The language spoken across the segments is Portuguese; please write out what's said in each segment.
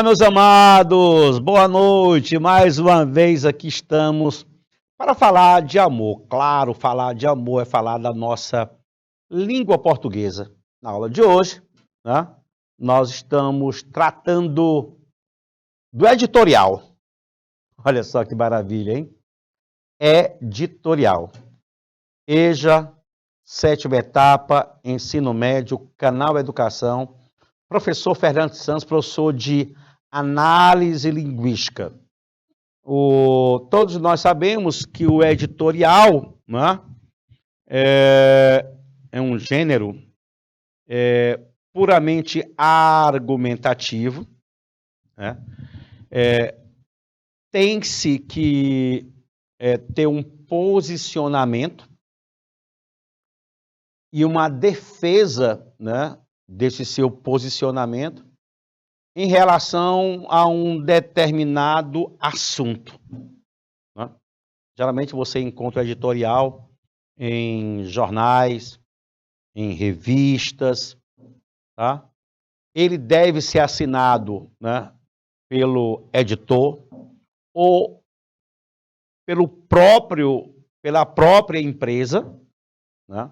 Olá, meus amados, boa noite. Mais uma vez aqui estamos para falar de amor. Claro, falar de amor é falar da nossa língua portuguesa. Na aula de hoje, né, nós estamos tratando do editorial. Olha só que maravilha, hein? Editorial. EJA, sétima etapa, ensino médio, canal Educação. Professor Fernando Santos, professor de análise linguística. Todos nós sabemos que o editorial, né, é um gênero puramente argumentativo, né? Tem-se que ter um posicionamento e uma defesa, né, desse seu posicionamento em relação a um determinado assunto, né? Geralmente você encontra editorial em jornais, em revistas, tá? Ele deve ser assinado, né, pelo editor ou pela própria empresa, né?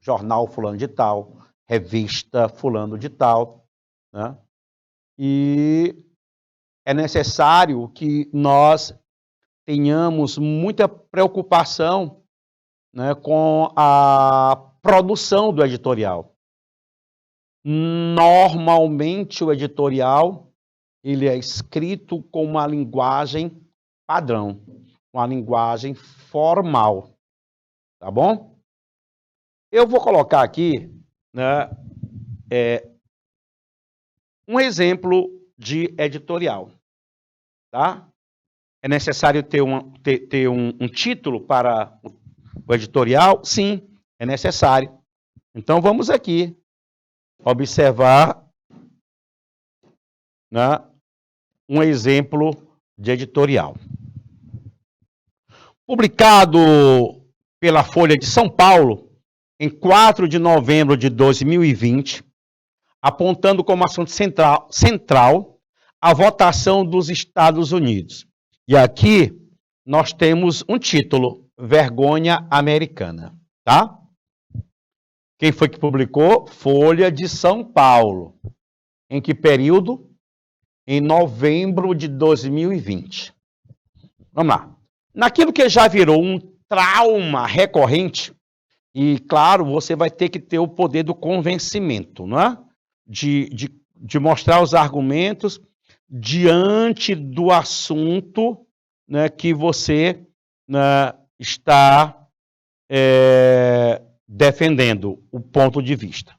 Jornal fulano de tal, revista fulano de tal, né? E é necessário que nós tenhamos muita preocupação, né, com a produção do editorial. Normalmente o editorial ele é escrito com uma linguagem padrão, uma linguagem formal, tá bom? Eu vou colocar aqui, né, um exemplo de editorial, tá? É necessário ter um título para o editorial? Sim, é necessário. Então, vamos aqui observar, né, um exemplo de editorial. Publicado pela Folha de São Paulo, em 4 de novembro de 2020, apontando como assunto central a votação dos Estados Unidos. E aqui nós temos um título, Vergonha Americana, tá? Quem foi que publicou? Folha de São Paulo. Em que período? Em novembro de 2020. Vamos lá. Naquilo que já virou um trauma recorrente, e claro, você vai ter que ter o poder do convencimento, não é? De mostrar os argumentos diante do assunto, né, que você, né, está defendendo o ponto de vista.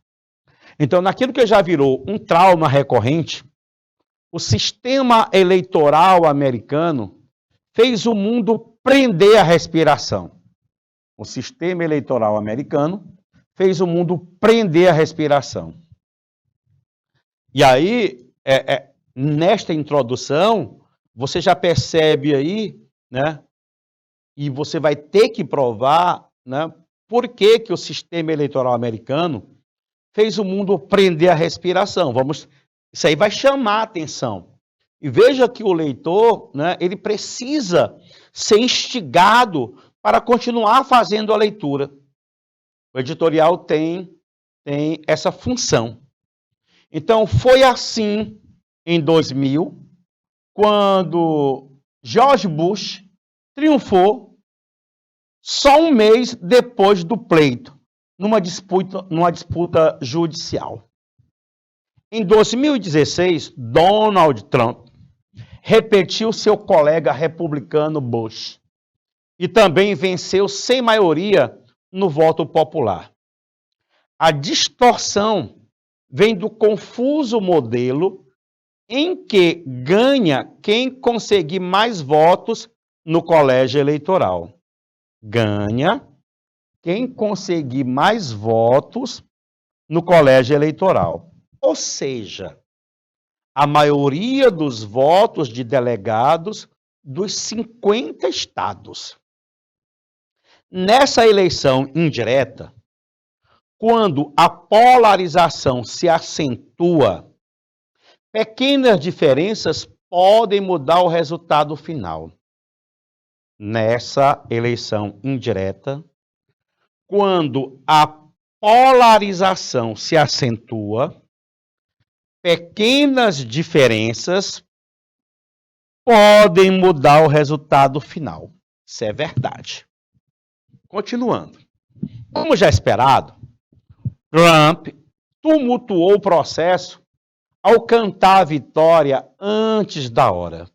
Então, naquilo que já virou um trauma recorrente, o sistema eleitoral americano fez o mundo prender a respiração. O sistema eleitoral americano fez o mundo prender a respiração. E aí, nesta introdução, você já percebe aí, né? E você vai ter que provar, né, por que o sistema eleitoral americano fez o mundo prender a respiração. Isso aí vai chamar a atenção. E veja que o leitor, né, ele precisa ser instigado para continuar fazendo a leitura. O editorial tem essa função. Então, foi assim em 2000, quando George Bush triunfou só um mês depois do pleito, numa disputa judicial. Em 2016, Donald Trump repetiu seu colega republicano Bush e também venceu sem maioria no voto popular. A distorção vem do confuso modelo em que ganha quem conseguir mais votos no colégio eleitoral. Ganha quem conseguir mais votos no colégio eleitoral. Ou seja, a maioria dos votos de delegados dos 50 estados. Nessa eleição indireta, quando a polarização se acentua, Pequenas diferenças podem mudar o resultado final. Nessa eleição indireta, quando a polarização se acentua, pequenas diferenças podem mudar o resultado final. Isso é verdade. Continuando. Como já esperado, Trump tumultuou o processo ao cantar a vitória antes da hora,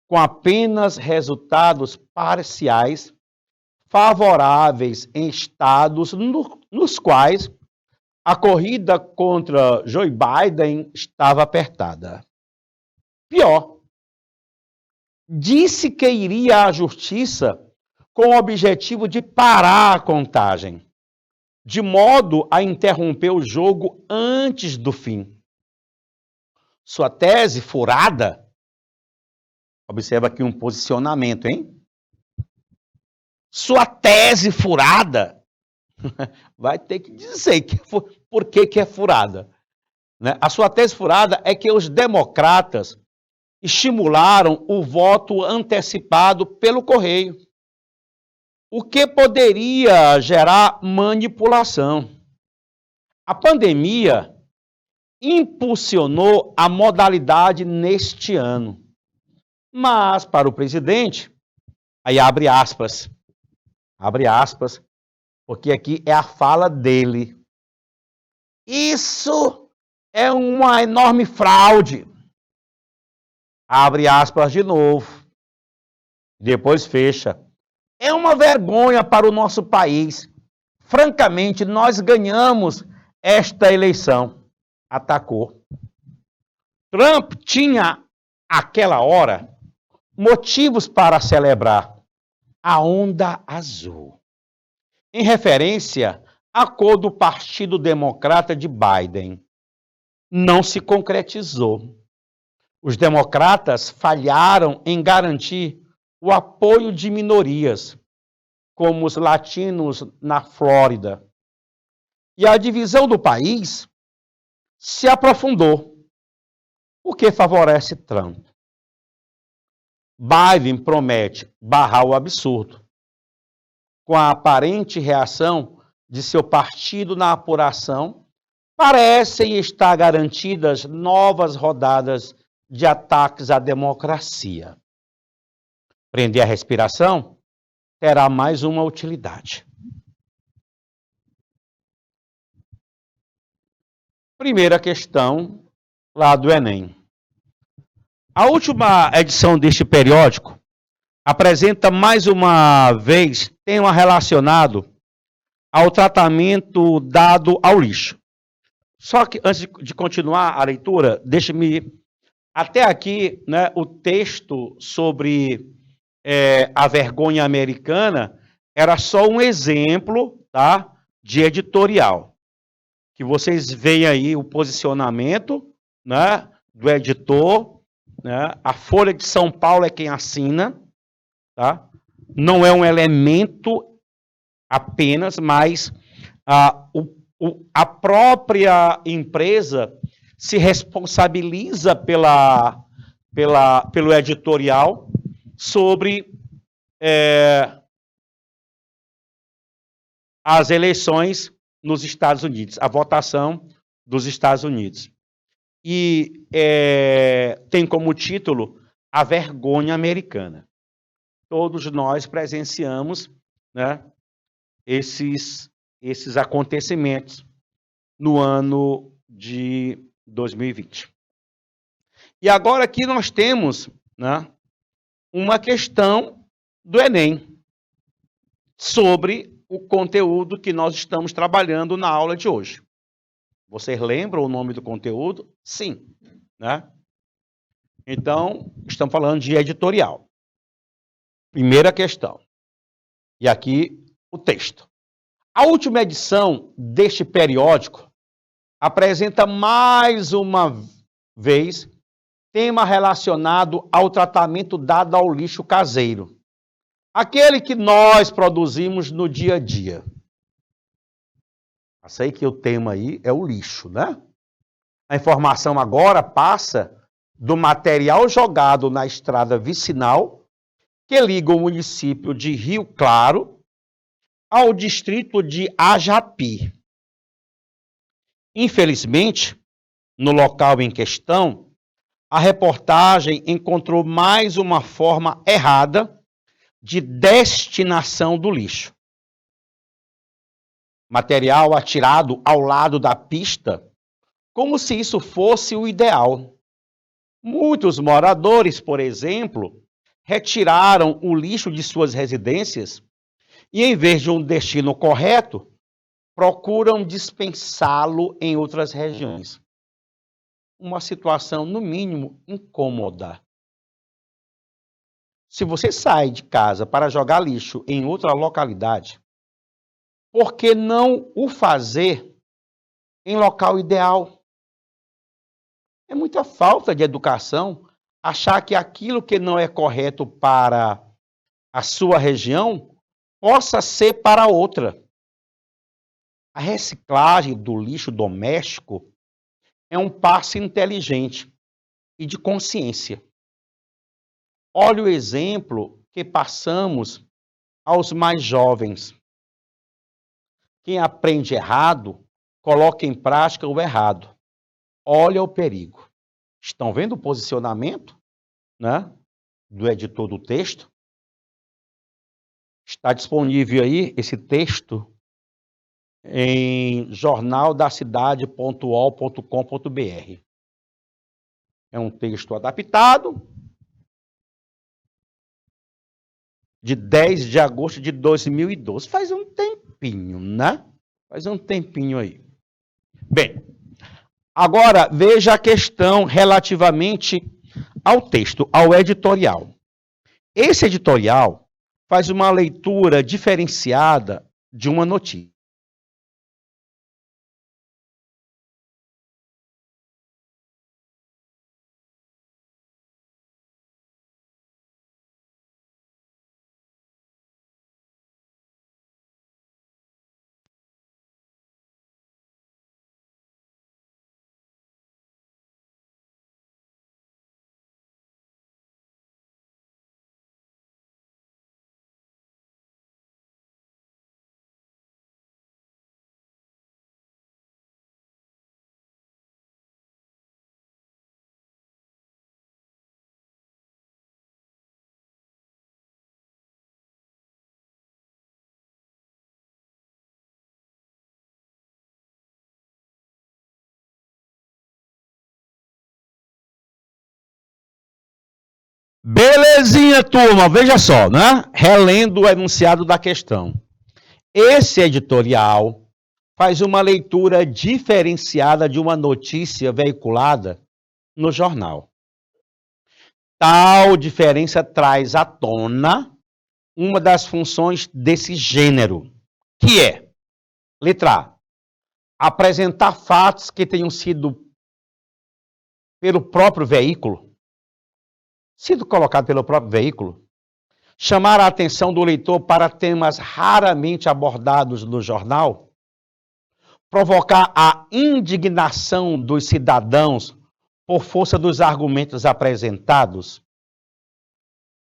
com apenas resultados parciais favoráveis em estados nos quais a corrida contra Joe Biden estava apertada. Pior, disse que iria à justiça com o objetivo de parar a contagem, de modo a interromper o jogo antes do fim. Sua tese furada, observa aqui um posicionamento, hein? Sua tese furada, vai ter que dizer por que é furada. Né? A sua tese furada é que os democratas estimularam o voto antecipado pelo correio, o que poderia gerar manipulação. A pandemia impulsionou a modalidade neste ano, mas para o presidente, aí abre aspas, porque aqui é a fala dele. Isso é uma enorme fraude. Abre aspas de novo. Depois fecha. É uma vergonha para o nosso país. Francamente, nós ganhamos esta eleição. Atacou. Trump tinha, àquela hora, motivos para celebrar a onda azul, em referência à cor do Partido Democrata de Biden. Não se concretizou. Os democratas falharam em garantir o apoio de minorias, como os latinos na Flórida. E a divisão do país se aprofundou, o que favorece Trump. Biden promete barrar o absurdo, com a aparente reação de seu partido na apuração, parecem estar garantidas novas rodadas de ataques à democracia. Prender a respiração terá mais uma utilidade. Primeira questão lá do Enem. A última edição deste periódico apresenta mais uma vez tema relacionado ao tratamento dado ao lixo. Só que antes de continuar a leitura, deixe-me até aqui, né, o texto sobre a vergonha americana era só um exemplo, tá, de editorial. Que vocês veem aí o posicionamento, né, do editor, né, a Folha de São Paulo é quem assina, tá? Não é um elemento apenas, mas a própria empresa se responsabiliza pelo editorial sobre as eleições nos Estados Unidos, a votação dos Estados Unidos. E tem como título A Vergonha Americana. Todos nós presenciamos, né, esses acontecimentos no ano de 2020. E agora aqui nós temos, né, uma questão do Enem sobre o conteúdo que nós estamos trabalhando na aula de hoje. Vocês lembram o nome do conteúdo? Sim, né? Então, estamos falando de editorial. Primeira questão. E aqui o texto. A última edição deste periódico apresenta mais uma vez tema relacionado ao tratamento dado ao lixo caseiro. Aquele que nós produzimos no dia a dia. Eu sei que o tema aí é o lixo, né? A informação agora passa do material jogado na estrada vicinal que liga o município de Rio Claro ao distrito de Ajapi. Infelizmente, no local em questão, a reportagem encontrou mais uma forma errada de destinação do lixo. Material atirado ao lado da pista, como se isso fosse o ideal. Muitos moradores, por exemplo, retiraram o lixo de suas residências e, em vez de um destino correto, procuram dispensá-lo em outras regiões. Uma situação, no mínimo, incômoda. Se você sai de casa para jogar lixo em outra localidade, por que não o fazer em local ideal? É muita falta de educação achar que aquilo que não é correto para a sua região possa ser para outra. A reciclagem do lixo doméstico é um passo inteligente e de consciência. Olha o exemplo que passamos aos mais jovens. Quem aprende errado, coloca em prática o errado. Olha o perigo. Estão vendo o posicionamento, né, do editor do texto? Está disponível aí esse texto em jornaldacidade.ol.com.br. É um texto adaptado de 10 de agosto de 2012. Faz um tempinho, né? Faz um tempinho aí. Bem, agora veja a questão relativamente ao texto, ao editorial. Esse editorial faz uma leitura diferenciada de uma notícia. Belezinha, turma, veja só, né? Relendo o enunciado da questão. Esse editorial faz uma leitura diferenciada de uma notícia veiculada no jornal. Tal diferença traz à tona uma das funções desse gênero, que é, letra A, apresentar fatos que tenham sido pelo próprio veículo, chamar a atenção do leitor para temas raramente abordados no jornal, provocar a indignação dos cidadãos por força dos argumentos apresentados,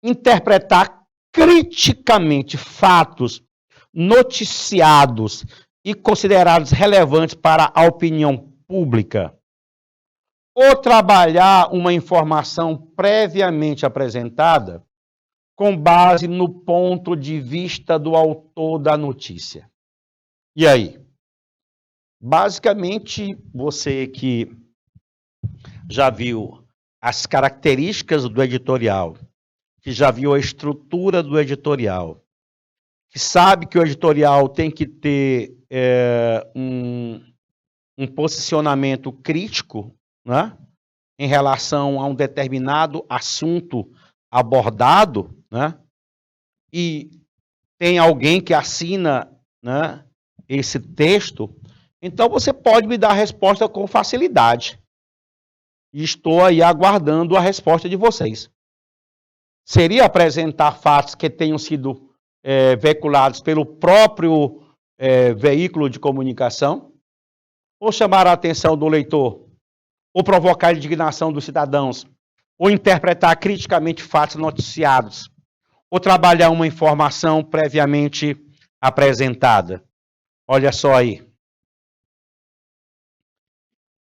interpretar criticamente fatos noticiados e considerados relevantes para a opinião pública, ou trabalhar uma informação previamente apresentada com base no ponto de vista do autor da notícia. E aí? Basicamente, você que já viu as características do editorial, que já viu a estrutura do editorial, que sabe que o editorial tem que ter um posicionamento crítico, né, em relação a um determinado assunto abordado, né, e tem alguém que assina, né, esse texto, então você pode me dar a resposta com facilidade. E estou aí aguardando a resposta de vocês. Seria apresentar fatos que tenham sido veiculados pelo próprio veículo de comunicação? Ou chamar a atenção do leitor ou provocar a indignação dos cidadãos, ou interpretar criticamente fatos noticiados, ou trabalhar uma informação previamente apresentada. Olha só aí.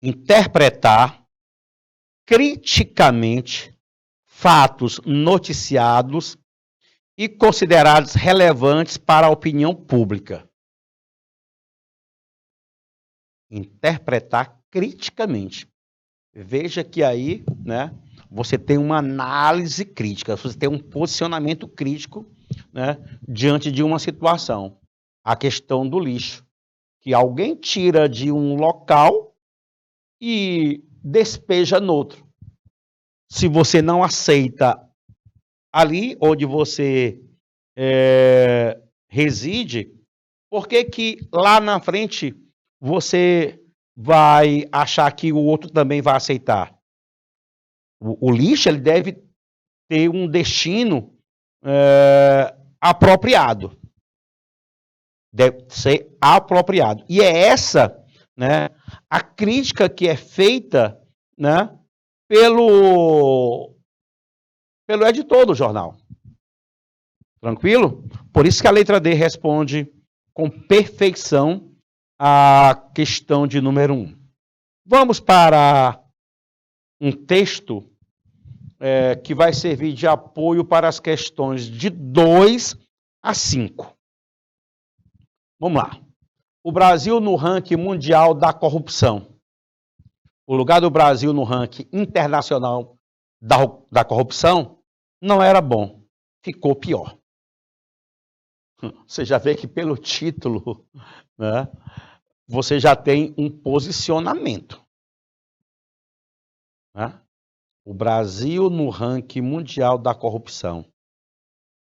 Interpretar criticamente fatos noticiados e considerados relevantes para a opinião pública. Interpretar criticamente. Veja que aí, né, você tem uma análise crítica, você tem um posicionamento crítico, né, diante de uma situação. A questão do lixo, que alguém tira de um local e despeja no outro. Se você não aceita ali onde você reside, por que que lá na frente você vai achar que o outro também vai aceitar? O lixo ele deve ter um destino apropriado. Deve ser apropriado. E é essa, né, a crítica que é feita, né, pelo editor do jornal. Tranquilo? Por isso que a letra D responde com perfeição a questão de número 1. Vamos para um texto que vai servir de apoio para as questões de 2 a 5. Vamos lá. O Brasil no ranking mundial da corrupção. O lugar do Brasil no ranking internacional da corrupção não era bom, ficou pior. Você já vê que pelo título, né, você já tem um posicionamento. Né? O Brasil no ranking mundial da corrupção.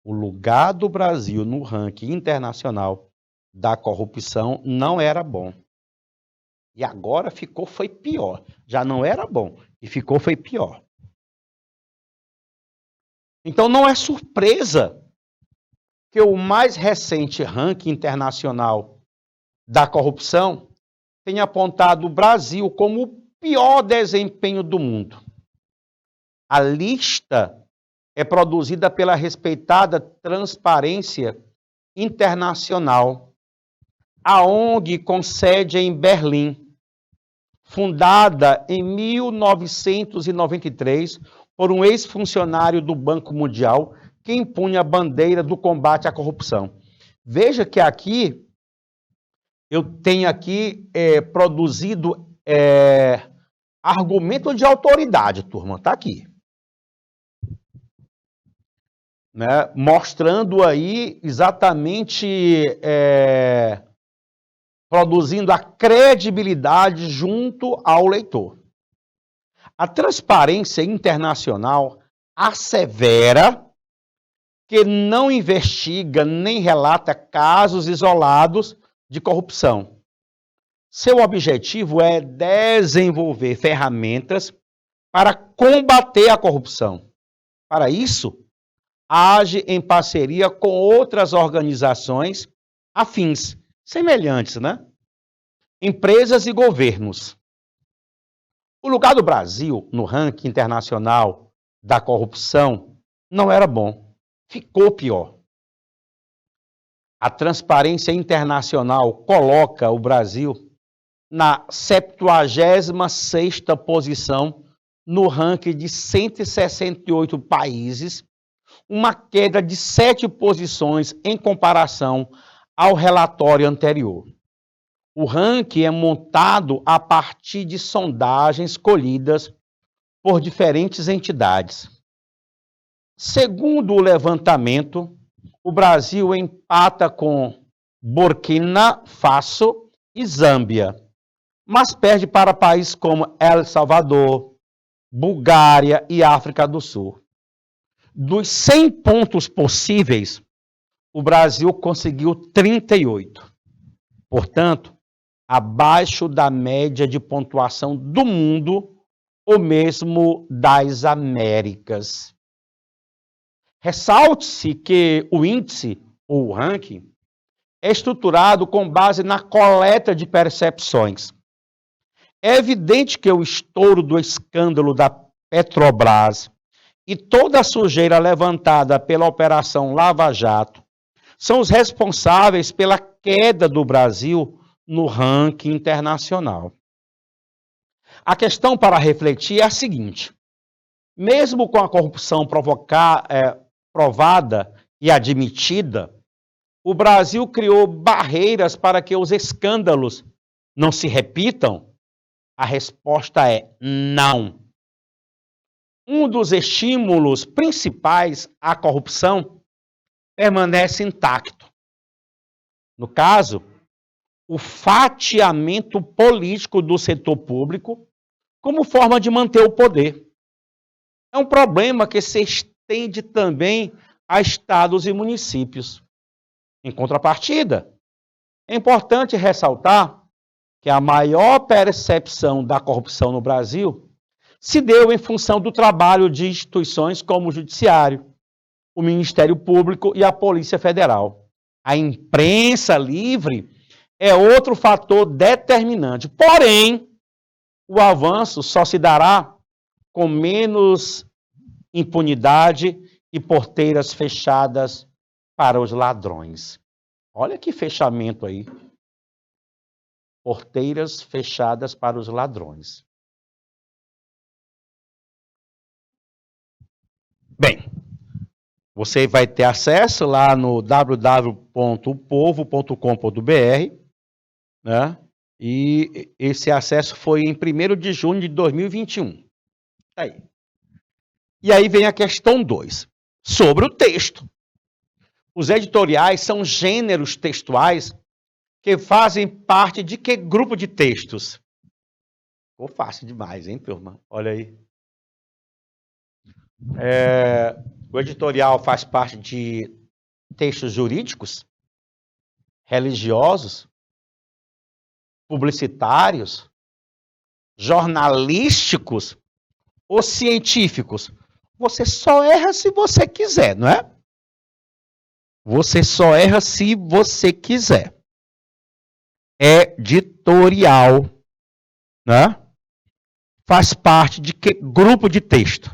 O lugar do Brasil no ranking internacional da corrupção não era bom. E agora foi pior. Já não era bom e foi pior. Então não é surpresa que o mais recente ranking internacional da corrupção tenha apontado o Brasil como o pior desempenho do mundo. A lista é produzida pela respeitada Transparência Internacional, a ONG com sede em Berlim, fundada em 1993 por um ex-funcionário do Banco Mundial que impunha a bandeira do combate à corrupção. Veja que aqui, eu tenho aqui produzido argumento de autoridade, turma, está aqui. Né? Mostrando aí exatamente, produzindo a credibilidade junto ao leitor. A Transparência Internacional assevera que não investiga nem relata casos isolados de corrupção. Seu objetivo é desenvolver ferramentas para combater a corrupção. Para isso, age em parceria com outras organizações afins, semelhantes, né? Empresas e governos. O lugar do Brasil no ranking internacional da corrupção não era bom. Ficou pior. A Transparência Internacional coloca o Brasil na 76ª posição no ranking de 168 países, uma queda de 7 posições em comparação ao relatório anterior. O ranking é montado a partir de sondagens colhidas por diferentes entidades. Segundo o levantamento, o Brasil empata com Burkina Faso e Zâmbia, mas perde para países como El Salvador, Bulgária e África do Sul. Dos 100 pontos possíveis, o Brasil conseguiu 38. Portanto, abaixo da média de pontuação do mundo, ou mesmo das Américas. Ressalte-se que o índice, ou o ranking, é estruturado com base na coleta de percepções. É evidente que o estouro do escândalo da Petrobras e toda a sujeira levantada pela Operação Lava Jato são os responsáveis pela queda do Brasil no ranking internacional. A questão para refletir é a seguinte: mesmo com a corrupção provada e admitida, o Brasil criou barreiras para que os escândalos não se repitam? A resposta é não. Um dos estímulos principais à corrupção permanece intacto. No caso, o fatiamento político do setor público como forma de manter o poder. É um problema que se estende também a estados e municípios. Em contrapartida, é importante ressaltar que a maior percepção da corrupção no Brasil se deu em função do trabalho de instituições como o Judiciário, o Ministério Público e a Polícia Federal. A imprensa livre é outro fator determinante. Porém, o avanço só se dará com menos impunidade e porteiras fechadas para os ladrões. Olha que fechamento aí. Porteiras fechadas para os ladrões. Bem, você vai ter acesso lá no www.upovo.com.br, né? E esse acesso foi em 1º de junho de 2021. Aí. E aí vem a questão 2, sobre o texto. Os editoriais são gêneros textuais que fazem parte de que grupo de textos? Ficou fácil demais, hein, turma? Olha aí. O editorial faz parte de textos jurídicos, religiosos, publicitários, jornalísticos ou científicos. Você só erra se você quiser, não é? Você só erra se você quiser. Editorial, né? Faz parte de que grupo de texto?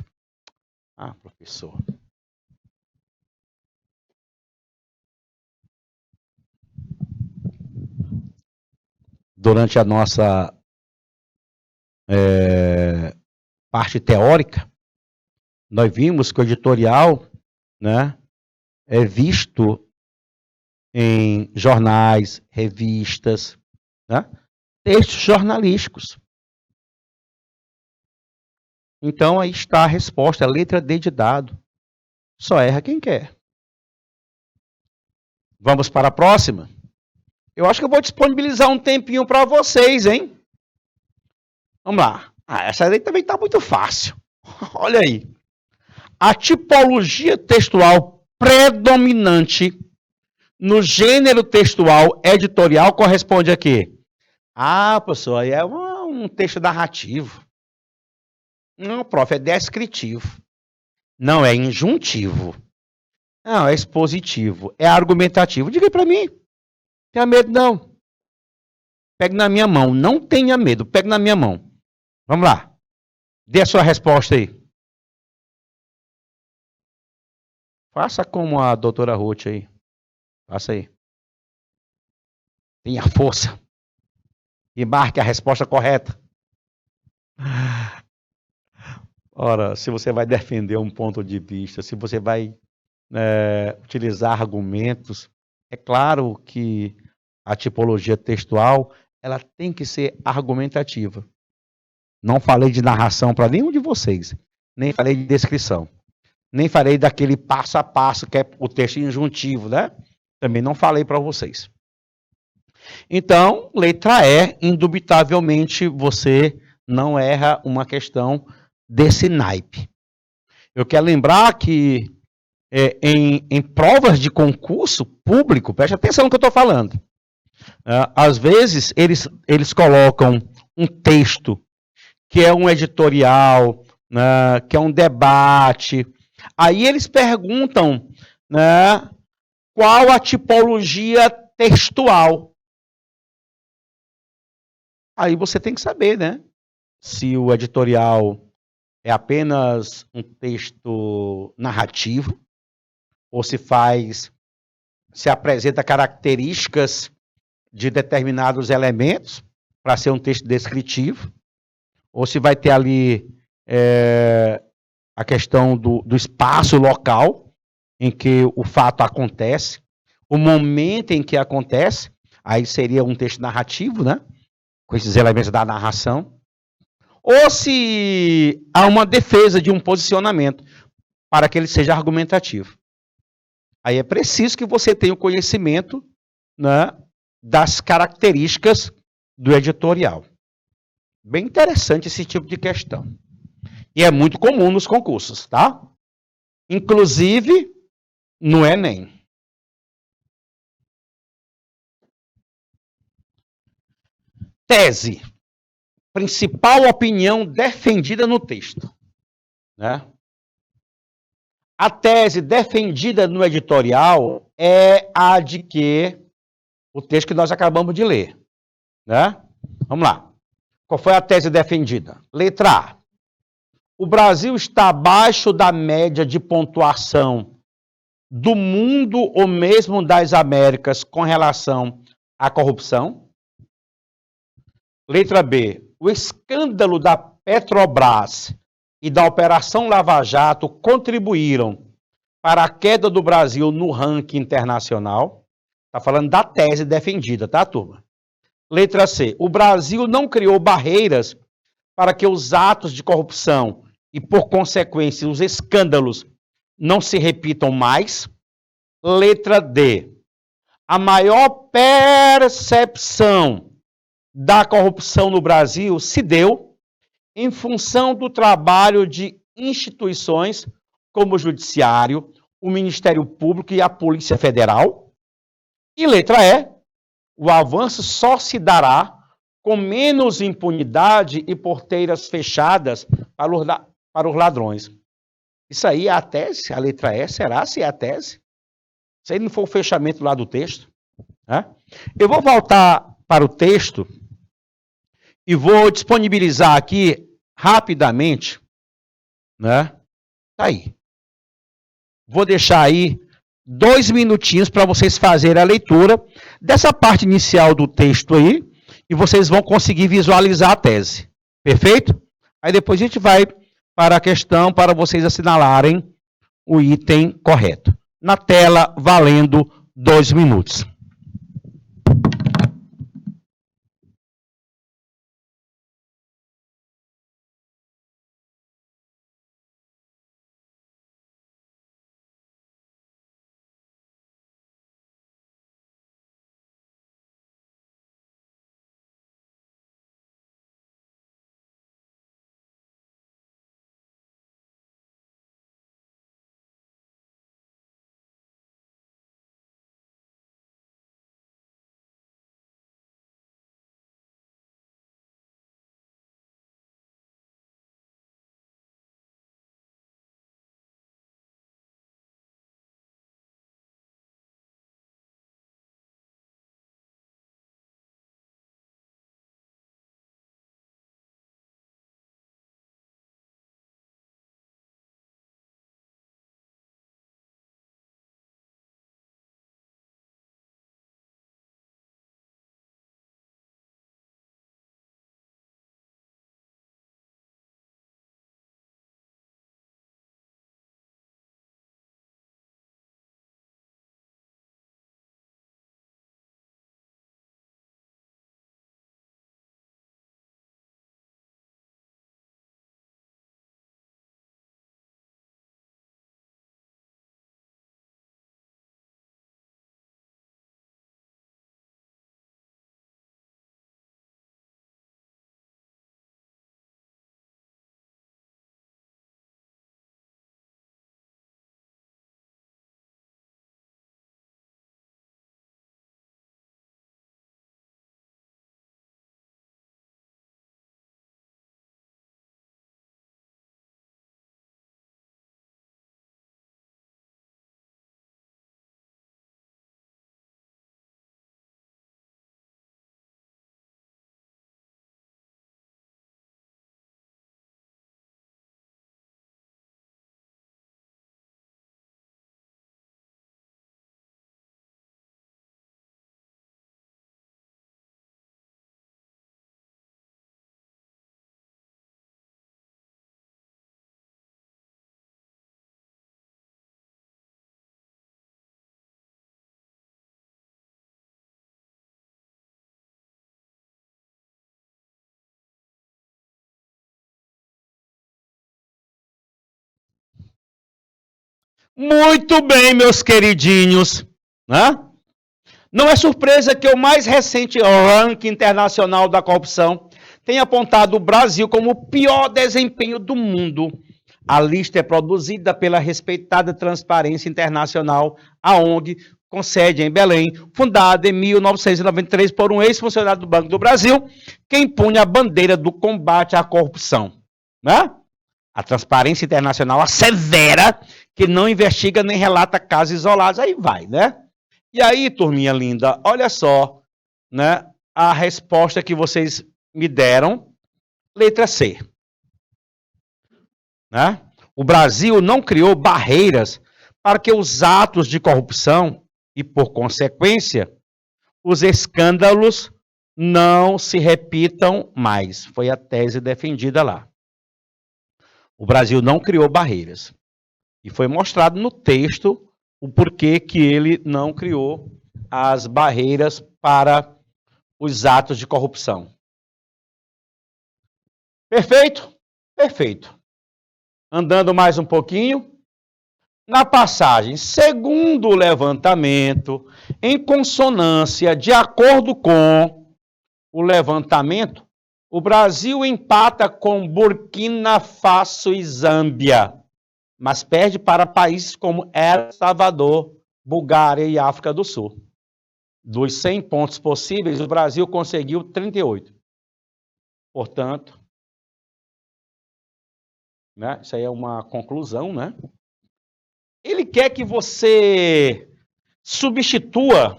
Ah, professor. Durante a nossa parte teórica, nós vimos que o editorial, né, é visto em jornais, revistas, né, textos jornalísticos. Então, aí está a resposta, a letra D de dado. Só erra quem quer. Vamos para a próxima? Eu acho que eu vou disponibilizar um tempinho para vocês, hein? Vamos lá. Essa aí também está muito fácil. Olha aí. A tipologia textual predominante no gênero textual editorial corresponde a quê? Ah, professor, aí é um texto narrativo. Não, prof, é descritivo. Não, é injuntivo. Não, é expositivo. É argumentativo. Diga aí para mim. Tenha medo, não. Pegue na minha mão. Não tenha medo. Pegue na minha mão. Vamos lá. Dê a sua resposta aí. Faça como a doutora Ruth aí. Faça aí. Tenha força. E marque a resposta correta. Ora, se você vai defender um ponto de vista, se você vai utilizar argumentos, é claro que a tipologia textual ela tem que ser argumentativa. Não falei de narração para nenhum de vocês, nem falei de descrição, nem falei daquele passo a passo que é o texto injuntivo, né? Também não falei para vocês. Então, letra E, indubitavelmente você não erra uma questão desse naipe. Eu quero lembrar que em provas de concurso público, preste atenção no que eu estou falando. Às vezes, eles colocam um texto que é um editorial, né, que é um debate. Aí eles perguntam, né, qual a tipologia textual. Aí você tem que saber, né? Se o editorial é apenas um texto narrativo, ou se apresenta características de determinados elementos para ser um texto descritivo, ou se vai ter ali a questão do espaço local em que o fato acontece, o momento em que acontece, aí seria um texto narrativo, né? Com esses elementos da narração, ou se há uma defesa de um posicionamento para que ele seja argumentativo. Aí é preciso que você tenha o conhecimento, né, das características do editorial. Bem interessante esse tipo de questão. E é muito comum nos concursos, tá? Inclusive no Enem. Tese. Principal opinião defendida no texto, né? A tese defendida no editorial é a de que o texto que nós acabamos de ler, né? Vamos lá. Qual foi a tese defendida? Letra A. O Brasil está abaixo da média de pontuação do mundo ou mesmo das Américas com relação à corrupção. Letra B. O escândalo da Petrobras e da Operação Lava Jato contribuíram para a queda do Brasil no ranking internacional. Está falando da tese defendida, tá, turma? Letra C. O Brasil não criou barreiras para que os atos de corrupção e, por consequência, os escândalos não se repitam mais. Letra D. A maior percepção da corrupção no Brasil se deu em função do trabalho de instituições como o Judiciário, o Ministério Público e a Polícia Federal. E letra E. O avanço só se dará com menos impunidade e porteiras fechadas para os ladrões. Isso aí é a tese? A letra E? Será se é a tese? Se aí não for o fechamento lá do texto? Né? Eu vou voltar para o texto e vou disponibilizar aqui rapidamente, né? Tá aí. Vou deixar aí 2 minutinhos para vocês fazerem a leitura dessa parte inicial do texto aí e vocês vão conseguir visualizar a tese. Perfeito? Aí depois a gente vai para a questão para vocês assinalarem o item correto. Na tela, valendo 2 minutos. Muito bem, meus queridinhos, né? Não é surpresa que o mais recente ranking internacional da corrupção tenha apontado o Brasil como o pior desempenho do mundo. A lista é produzida pela respeitada Transparência Internacional, a ONG, com sede em Belém, fundada em 1993 por um ex-funcionário do Banco do Brasil, que impunha a bandeira do combate à corrupção. Né? A Transparência Internacional assevera que não investiga nem relata casos isolados. Aí vai, né? E aí, turminha linda, olha só, né? A resposta que vocês me deram, letra C. Né? O Brasil não criou barreiras para que os atos de corrupção e, por consequência, os escândalos não se repitam mais. Foi a tese defendida lá. O Brasil não criou barreiras. E foi mostrado no texto o porquê que ele não criou as barreiras para os atos de corrupção. Perfeito? Perfeito. Andando mais um pouquinho, na passagem, segundo o levantamento, em consonância, de acordo com o levantamento, o Brasil empata com Burkina Faso e Zâmbia, mas perde para países como El Salvador, Bulgária e África do Sul. Dos 100 pontos possíveis, o Brasil conseguiu 38. Portanto, né, isso aí é uma conclusão, né? Ele quer que você substitua,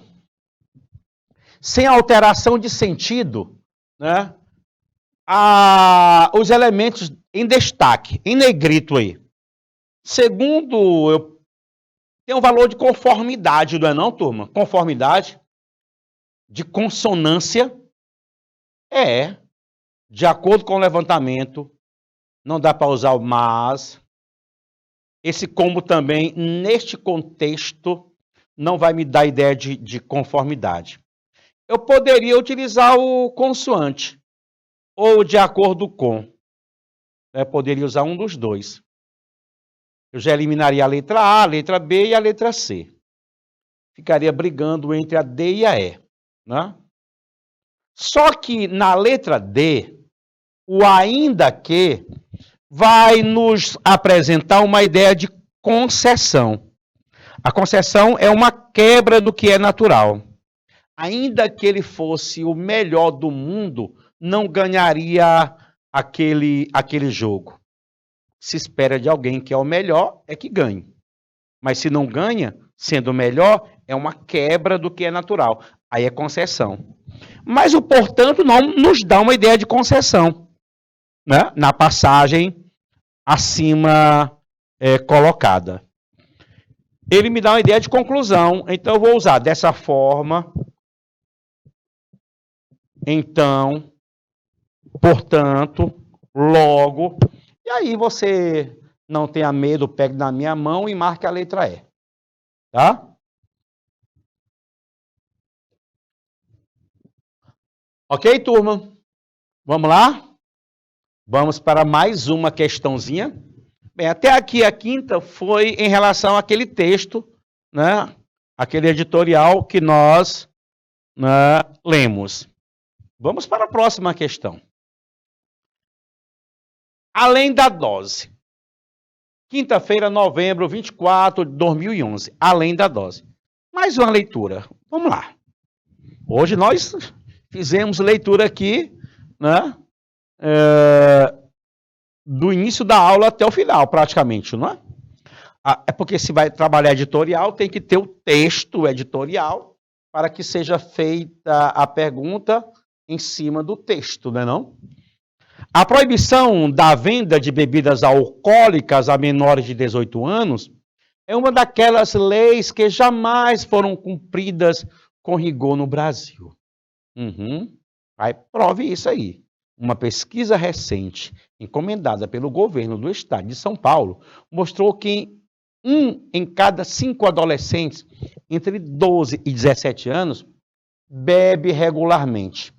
sem alteração de sentido, né, os elementos em destaque, em negrito aí. Segundo, tem um valor de conformidade, não é não, turma? Conformidade, de consonância, de acordo com o levantamento, não dá para usar o mas. Esse como também, neste contexto, não vai me dar ideia de conformidade. Eu poderia utilizar o consoante, ou de acordo com. Eu poderia usar um dos dois. Eu já eliminaria a letra A, a letra B e a letra C. Ficaria brigando entre a D e a E. Né? Só que na letra D, o ainda que vai nos apresentar uma ideia de concessão. A concessão é uma quebra do que é natural. Ainda que ele fosse o melhor do mundo, não ganharia aquele jogo. Se espera de alguém que é o melhor, é que ganhe. Mas se não ganha, sendo o melhor, é uma quebra do que é natural. Aí é concessão. Mas o portanto não nos dá uma ideia de concessão, né? Na passagem acima colocada. Ele me dá uma ideia de conclusão, então eu vou usar dessa forma. Então, portanto, logo. E aí você não tenha medo, pegue na minha mão e marque a letra E. Tá? Ok, turma? Vamos lá? Vamos para mais uma questãozinha. Bem, até aqui a quinta foi em relação àquele texto, né? Aquele editorial que nós, né, lemos. Vamos para a próxima questão. Além da dose. Quinta-feira, novembro 24 de 2011. Além da dose. Mais uma leitura. Vamos lá. Hoje nós fizemos leitura aqui, né? Do início da aula até o final, praticamente, não é? É porque se vai trabalhar editorial, tem que ter o texto editorial para que seja feita a pergunta em cima do texto, não é não? A proibição da venda de bebidas alcoólicas a menores de 18 anos é uma daquelas leis que jamais foram cumpridas com rigor no Brasil. Aí prove isso aí. Uma pesquisa recente, encomendada pelo governo do estado de São Paulo, mostrou que 1 em cada 5 adolescentes entre 12 e 17 anos bebe regularmente.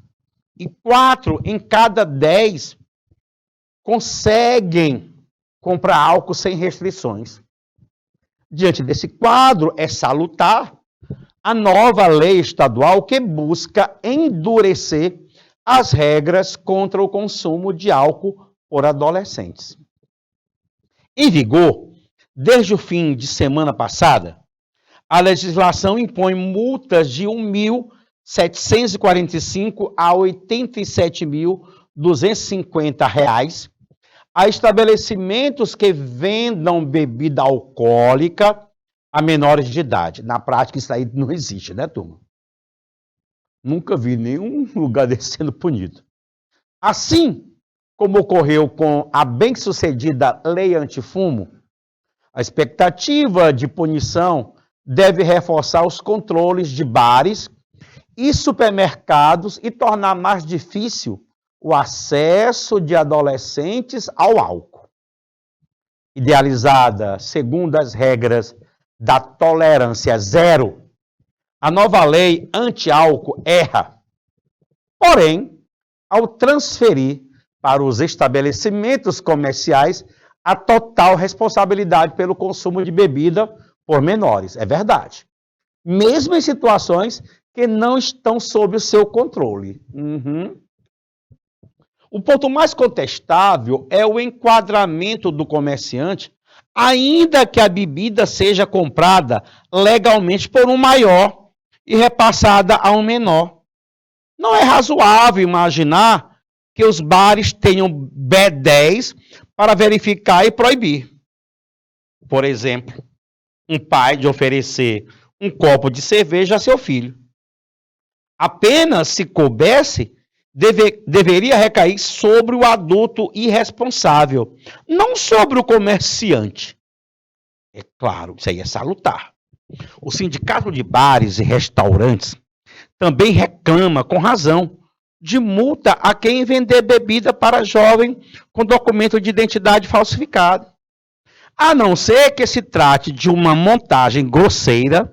E 4 em cada 10 conseguem comprar álcool sem restrições. Diante desse quadro, é salutar a nova lei estadual que busca endurecer as regras contra o consumo de álcool por adolescentes. Em vigor, desde o fim de semana passada, a legislação impõe multas de R$ 1.745 a R$ 87.250 a estabelecimentos que vendam bebida alcoólica a menores de idade. Na prática, isso aí não existe, né, turma? Nunca vi nenhum lugar desse sendo punido. Assim como ocorreu com a bem-sucedida lei antifumo, a expectativa de punição deve reforçar os controles de bares e supermercados e tornar mais difícil o acesso de adolescentes ao álcool. Idealizada segundo as regras da tolerância zero, a nova lei anti-álcool erra. Porém, ao transferir para os estabelecimentos comerciais a total responsabilidade pelo consumo de bebida por menores. É verdade. Mesmo em situações que não estão sob o seu controle. O ponto mais contestável é o enquadramento do comerciante, ainda que a bebida seja comprada legalmente por um maior e repassada a um menor. Não é razoável imaginar que os bares tenham B10 para verificar e proibir. Por exemplo, um pai de oferecer um copo de cerveja a seu filho. Apenas se coubesse, deveria recair sobre o adulto irresponsável, não sobre o comerciante. É claro, isso aí é salutar. O Sindicato de Bares e Restaurantes também reclama, com razão, de multa a quem vender bebida para jovem com documento de identidade falsificado. A não ser que se trate de uma montagem grosseira,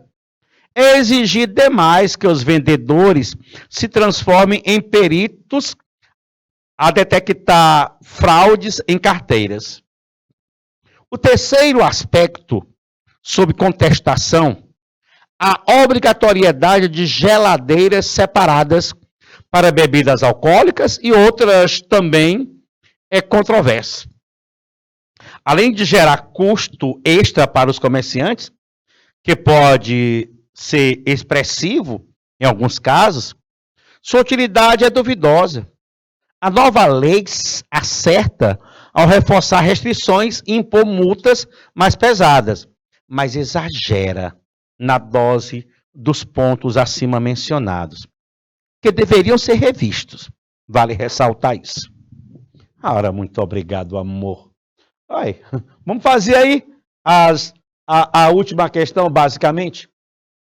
é exigir demais que os vendedores se transformem em peritos a detectar fraudes em carteiras. O terceiro aspecto, sob contestação, a obrigatoriedade de geladeiras separadas para bebidas alcoólicas e outras também é controverso. Além de gerar custo extra para os comerciantes, que pode ser expressivo em alguns casos, sua utilidade é duvidosa. A nova lei acerta ao reforçar restrições e impor multas mais pesadas, mas exagera na dose dos pontos acima mencionados, que deveriam ser revistos. Vale ressaltar isso. Ora, muito obrigado, amor. Aí, vamos fazer aí a última questão, basicamente,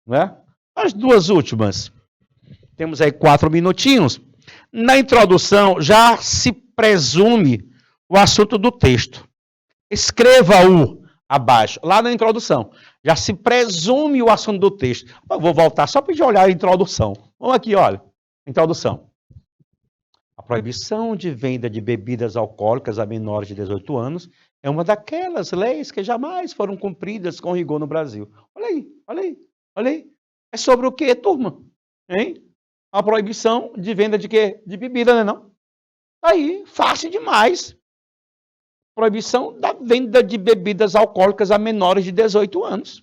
né? As duas últimas. Temos aí 4 minutinhos. Na introdução, já se presume o assunto do texto. Escreva-o abaixo, lá na introdução. Já se presume o assunto do texto. Eu vou voltar só para a gente olhar a introdução. Vamos aqui, olha. Introdução. A proibição de venda de bebidas alcoólicas a menores de 18 anos é uma daquelas leis que jamais foram cumpridas com rigor no Brasil. Olha aí, olha aí, olha aí. É sobre o quê, turma? Hein? A proibição de venda de quê? De bebida, né, não? Aí, fácil demais. Proibição da venda de bebidas alcoólicas a menores de 18 anos.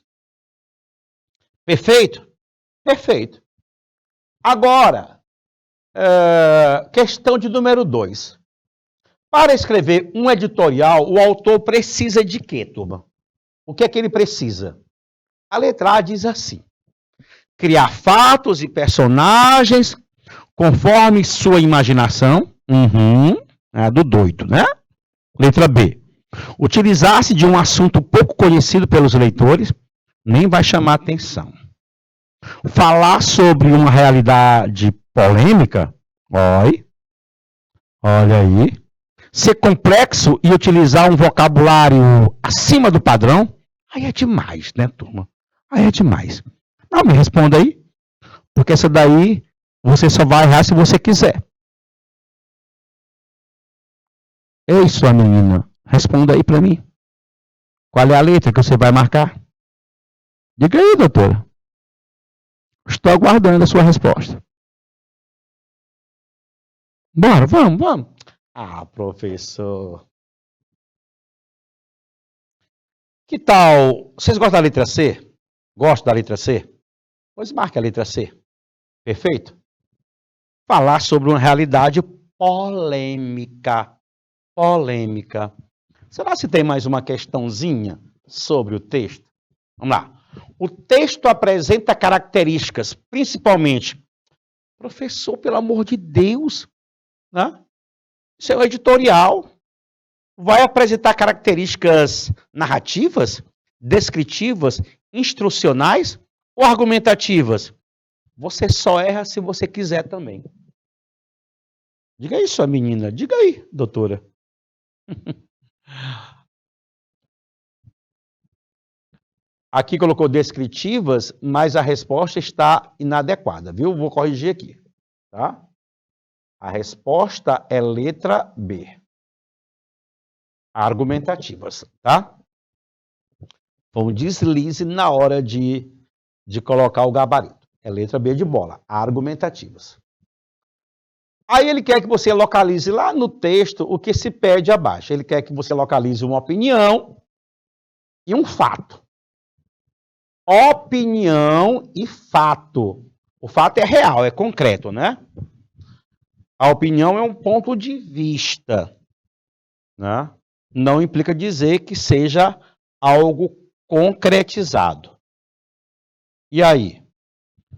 Perfeito? Perfeito. Agora, questão de número 2. Para escrever um editorial, o autor precisa de quê, turma? O que é que ele precisa? A letra A diz assim: criar fatos e personagens conforme sua imaginação. Do doido, né? Letra B. Utilizar-se de um assunto pouco conhecido pelos leitores, nem vai chamar atenção. Falar sobre uma realidade polêmica, olha aí. Ser complexo e utilizar um vocabulário acima do padrão, aí é demais, né, turma? Aí é demais. Não, me responda aí, porque essa daí você só vai errar se você quiser. Ei, sua menina, responda aí para mim. Qual é a letra que você vai marcar? Diga aí, doutora. Estou aguardando a sua resposta. Bora, vamos. Ah, professor. Que tal? Vocês gostam da letra C? Gostam da letra C? Pois marque a letra C. Perfeito? Falar sobre uma realidade polêmica. Polêmica. Será que tem mais uma questãozinha sobre o texto? Vamos lá. O texto apresenta características, principalmente, professor, pelo amor de Deus, né? Isso é um editorial. Vai apresentar características narrativas, descritivas, instrucionais ou argumentativas? Você só erra se você quiser também. Diga aí, sua menina. Diga aí, doutora. Aqui colocou descritivas, mas a resposta está inadequada, viu? Vou corrigir aqui, tá? A resposta é letra B. Argumentativas, tá? Foi um deslize na hora de colocar o gabarito. É letra B de bola, argumentativas. Aí ele quer que você localize lá no texto o que se pede abaixo. Ele quer que você localize uma opinião e um fato. Opinião e fato. O fato é real, é concreto, né? A opinião é um ponto de vista, né? Não implica dizer que seja algo concretizado. E aí?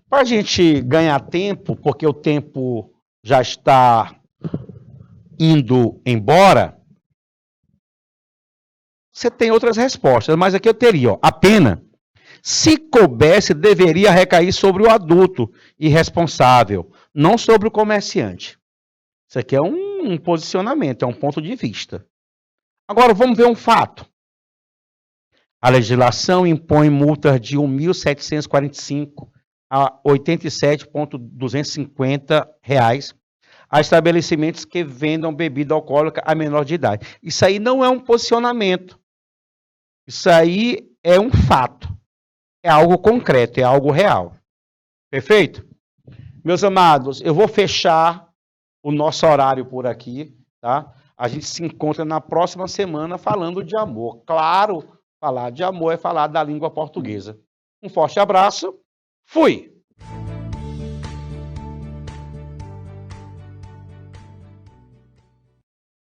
Para a gente ganhar tempo, porque o tempo já está indo embora, você tem outras respostas, mas aqui eu teria, ó, a pena, se coubesse, deveria recair sobre o adulto irresponsável, não sobre o comerciante. Isso aqui é um posicionamento, é um ponto de vista. Agora, vamos ver um fato. A legislação impõe multas de R$ 1.745 a R$ 87.250 a estabelecimentos que vendam bebida alcoólica a menor de idade. Isso aí não é um posicionamento. Isso aí é um fato. É algo concreto, é algo real. Perfeito? Meus amados, eu vou fechar o nosso horário por aqui, tá? A gente se encontra na próxima semana falando de amor. Claro, falar de amor é falar da língua portuguesa. Um forte abraço. Fui!